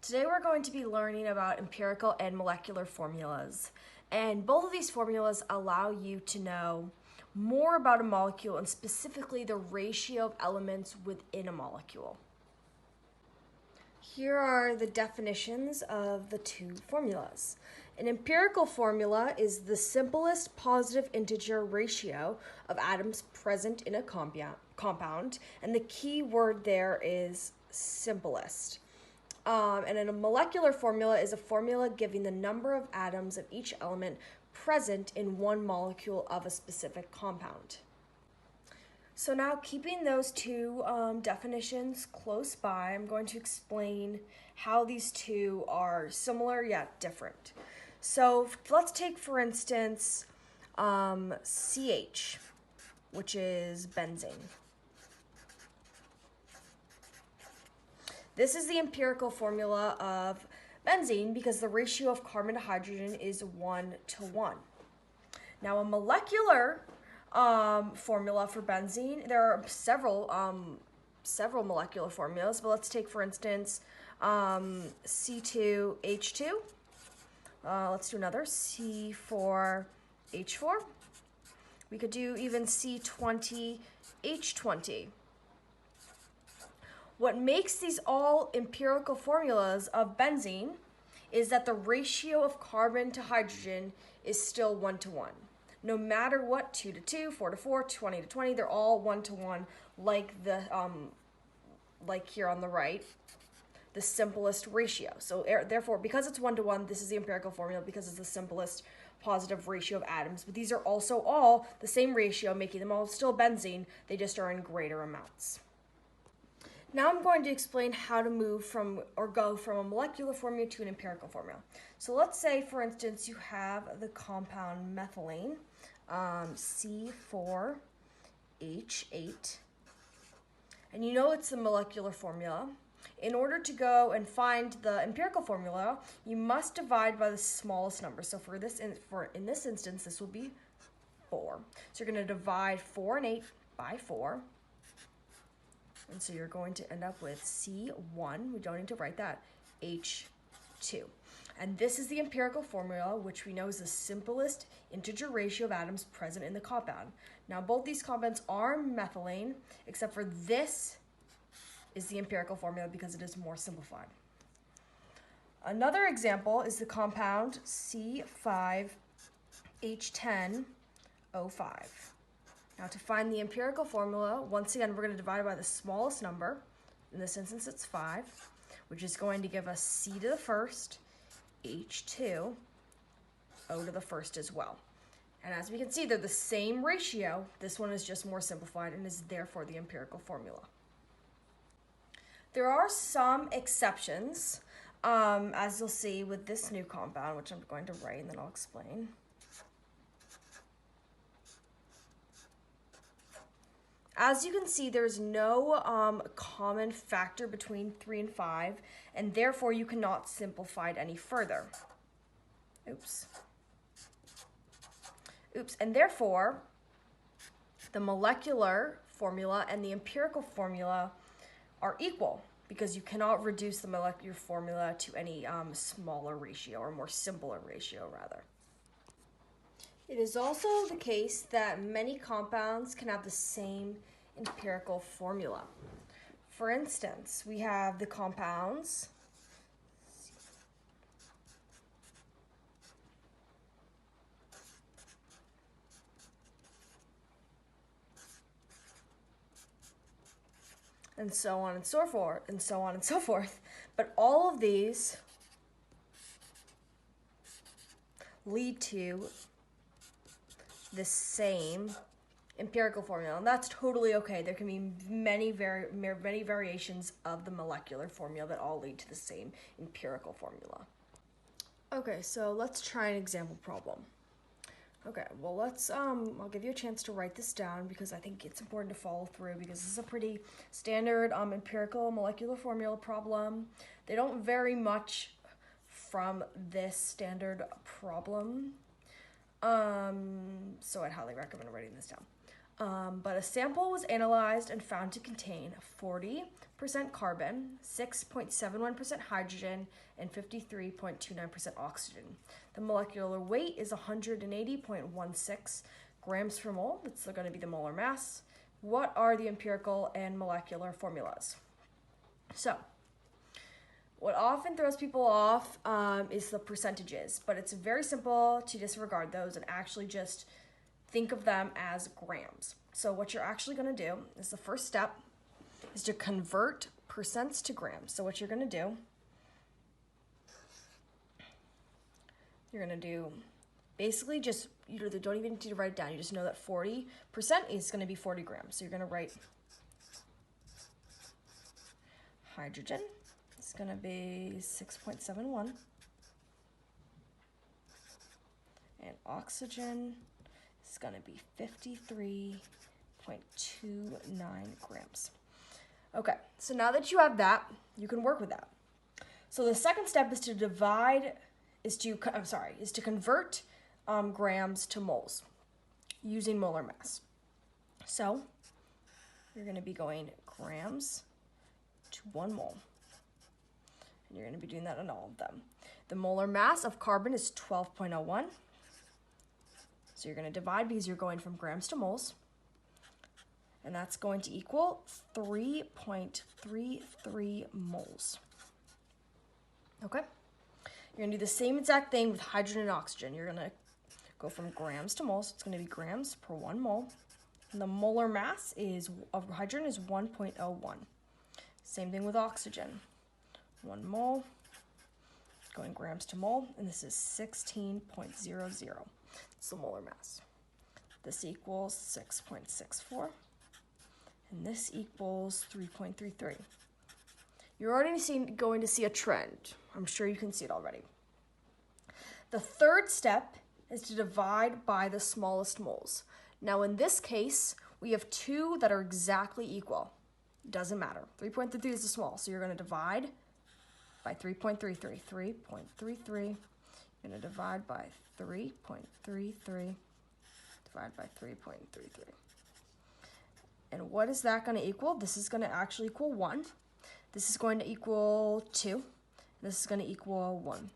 Today we're going to be learning about empirical and molecular formulas. And both of these formulas allow you to know more about a molecule and specifically the ratio of elements within a molecule. Here are the definitions of the two formulas. An empirical formula is the simplest positive integer ratio of atoms present in a compound, and the key word there is simplest. And then a molecular formula is a formula giving the number of atoms of each element present in one molecule of a specific compound. So now, keeping those two definitions close by, I'm going to explain how these two are similar yet different. So let's take, for instance, CH, which is benzene. This is the empirical formula of benzene because the ratio of carbon to hydrogen is 1:1. Now, a molecular formula for benzene, there are several molecular formulas, but let's take, for instance, C2H2. Let's do another, C4H4. We could do even C20H20. What makes these all empirical formulas of benzene is that the ratio of carbon to hydrogen is still 1:1. No matter what, 2:2, 4:4, 20:20, they're all 1:1, like like here on the right, the simplest ratio. So therefore, because it's 1:1, this is the empirical formula because it's the simplest positive ratio of atoms. But these are also all the same ratio, making them all still benzene. They just are in greater amounts. Now I'm going to explain how to move from or go from a molecular formula to an empirical formula. So let's say, for instance, you have the compound methylene, C4H8, and you know it's the molecular formula. In order to go and find the empirical formula, you must divide by the smallest number. So in this instance, this will be 4. So you're going to divide 4 and 8 by 4. And so you're going to end up with C1, we don't need to write that, H2. And this is the empirical formula, which we know is the simplest integer ratio of atoms present in the compound. Now, both these compounds are methylene, except for this is the empirical formula because it is more simplified. Another example is the compound C5H10O5. Now, to find the empirical formula, once again, we're going to divide by the smallest number. In this instance, it's 5, which is going to give us C to the first, H2, O to the first as well. And as we can see, they're the same ratio. This one is just more simplified and is therefore the empirical formula. There are some exceptions, as you'll see with this new compound, which I'm going to write and then I'll explain. As you can see, there's no common factor between 3 and 5, and therefore you cannot simplify it any further. And therefore, the molecular formula and the empirical formula are equal because you cannot reduce the molecular formula to any smaller ratio or more simpler ratio, rather. It is also the case that many compounds can have the same empirical formula. For instance, we have the compounds and so on and so forth, and so on and so forth. But all of these lead to the same empirical formula, and that's totally okay. There can be many variations of the molecular formula that all lead to the same empirical formula. Okay, so let's try an example problem. Okay, well I'll give you a chance to write this down because I think it's important to follow through because this is a pretty standard empirical molecular formula problem. They don't vary much from this standard problem. So I'd highly recommend writing this down. But a sample was analyzed and found to contain 40% carbon, 6.71% hydrogen, and 53.29% oxygen. The molecular weight is 180.16 grams per mole. That's going to be the molar mass. What are the empirical and molecular formulas? So, what often throws people off is the percentages, but it's very simple to disregard those and actually just think of them as grams. So what you're actually going to do is the first step is to convert percents to grams. So what you're going to do, basically just, you don't even need to write it down. You just know that 40% is going to be 40 grams. So you're going to write hydrogen. It's going to be 6.71. And oxygen is going to be 53.29 grams. Okay, so now that you have that, you can work with that. So the second step is to convert grams to moles using molar mass. So you're going to be going grams to 1 mole. And you're going to be doing that on all of them. The molar mass of carbon is 12.01. So you're going to divide because you're going from grams to moles. And that's going to equal 3.33 moles. Okay? You're going to do the same exact thing with hydrogen and oxygen. You're going to go from grams to moles. It's going to be grams per 1 mole. And the molar mass of hydrogen is 1.01. Same thing with oxygen. 1 mole, going grams to mole, and this is 16.00. It's the molar mass. This equals 6.64, and this equals 3.33. You're already going to see a trend. I'm sure you can see it already. The third step is to divide by the smallest moles. Now in this case, we have 2 that are exactly equal. Doesn't matter. 3.33 is the small, so you're going to divide by 3.33. 3.33. You're going to divide by 3.33. Divide by 3.33. And what is that going to equal? This is going to actually equal 1. This is going to equal 2. This is going to equal 1.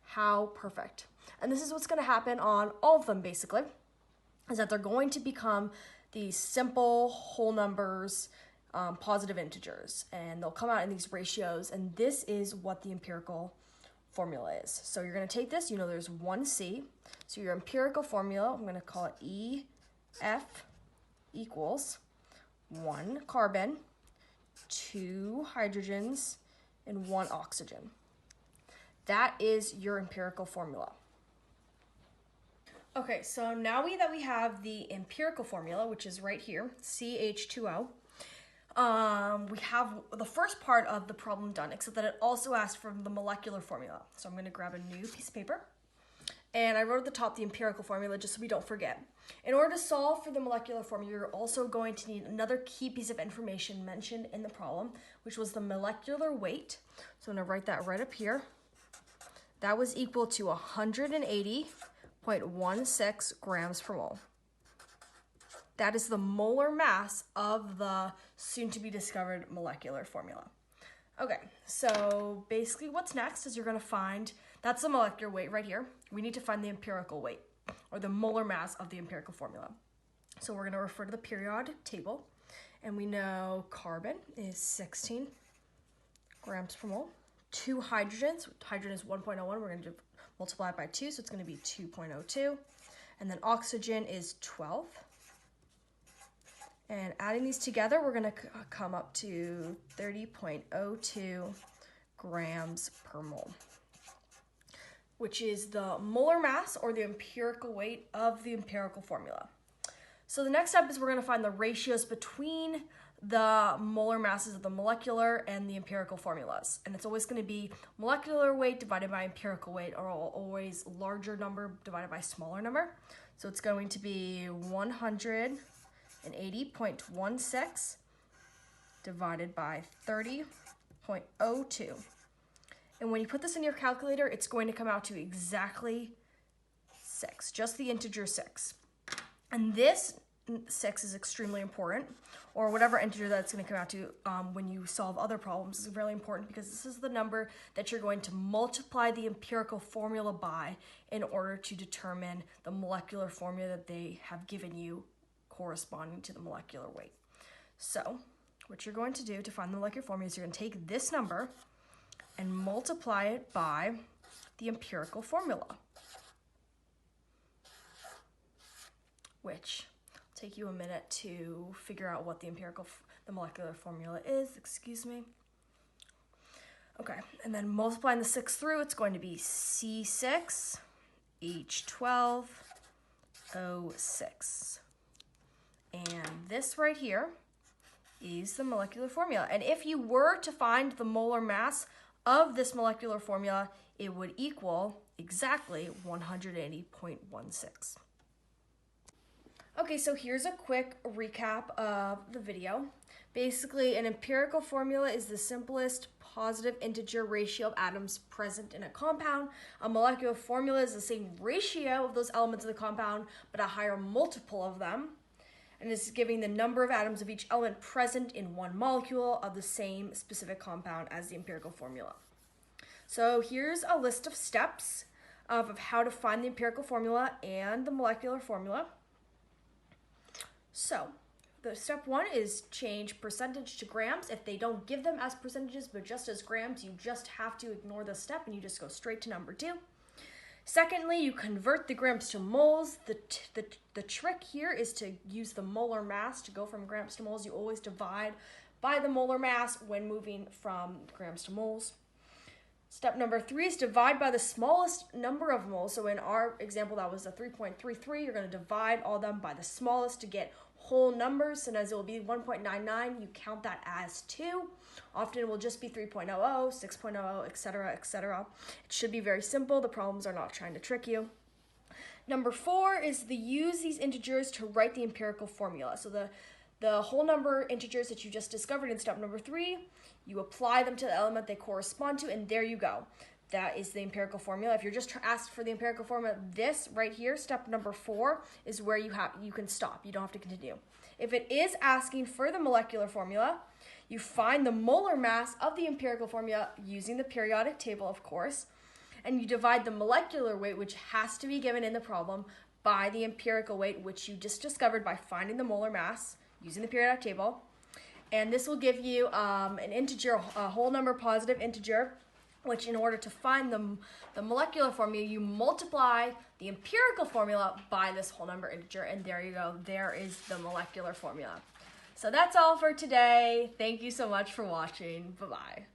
How perfect. And this is what's going to happen on all of them, basically, is that they're going to become these simple whole numbers, positive integers, and they'll come out in these ratios, and this is what the empirical formula is. So you're going to take this, there's 1C, so your empirical formula, I'm going to call it EF equals 1 carbon, 2 hydrogens, and 1 oxygen. That is your empirical formula. Okay, so now that we have the empirical formula, which is right here, CH2O, we have the first part of the problem done, except that it also asked for the molecular formula. So I'm going to grab a new piece of paper, and I wrote at the top the empirical formula just so we don't forget. In order to solve for the molecular formula, you're also going to need another key piece of information mentioned in the problem, which was the molecular weight. So I'm going to write that right up here. That was equal to 180.16 grams per mole. That is the molar mass of the soon-to-be-discovered molecular formula. Okay, so basically what's next is you're going to find, that's the molecular weight right here. We need to find the empirical weight, or the molar mass of the empirical formula. So we're going to refer to the periodic table, and we know carbon is 16 grams per mole. 2 hydrogens, hydrogen is 1.01, we're going to multiply it by 2, so it's going to be 2.02. And then oxygen is 12. And adding these together, we're going to come up to 30.02 grams per mole, which is the molar mass or the empirical weight of the empirical formula. So the next step is we're going to find the ratios between the molar masses of the molecular and the empirical formulas. And it's always going to be molecular weight divided by empirical weight, or always larger number divided by smaller number. So it's going to be 180.16 divided by 30.02. And when you put this in your calculator, it's going to come out to exactly 6, just the integer 6. And this 6 is extremely important, or whatever integer that's going to come out to when you solve other problems is really important, because this is the number that you're going to multiply the empirical formula by in order to determine the molecular formula that they have given you corresponding to the molecular weight. So what you're going to do to find the molecular formula is you're going to take this number and multiply it by the empirical formula, which will take you a minute to figure out what the molecular formula is, excuse me. Okay, and then multiplying the 6 through, it's going to be C6H12O6. And this right here is the molecular formula. And if you were to find the molar mass of this molecular formula, it would equal exactly 180.16. Okay, so here's a quick recap of the video. Basically, an empirical formula is the simplest positive integer ratio of atoms present in a compound. A molecular formula is the same ratio of those elements of the compound, but a higher multiple of them. And it's giving the number of atoms of each element present in one molecule of the same specific compound as the empirical formula. So here's a list of steps of how to find the empirical formula and the molecular formula. So the step 1 is change percentage to grams. If they don't give them as percentages but just as grams, you just have to ignore the step and you just go straight to number 2. Secondly, you convert the grams to moles. The trick here is to use the molar mass to go from grams to moles. You always divide by the molar mass when moving from grams to moles. Step number 3 is divide by the smallest number of moles. So in our example, that was a 3.33. You're going to divide all of them by the smallest to get whole numbers. And as it will be 1.99, you count that as 2. Often it will just be 3.00, 6.00, etc., etc. It should be very simple. The problems are not trying to trick you. Number 4 is to use these integers to write the empirical formula. So the whole number integers that you just discovered in step number 3, you apply them to the element they correspond to, and there you go. That is the empirical formula. If you're just asked for the empirical formula, this right here, step number 4, is where you can stop. You don't have to continue. If it is asking for the molecular formula, you find the molar mass of the empirical formula using the periodic table, of course, and you divide the molecular weight, which has to be given in the problem, by the empirical weight, which you just discovered by finding the molar mass using the periodic table. And this will give you an integer, a whole number positive integer, which in order to find the molecular formula, you multiply the empirical formula by this whole number integer, and there you go. There is the molecular formula. So that's all for today. Thank you so much for watching. Bye-bye.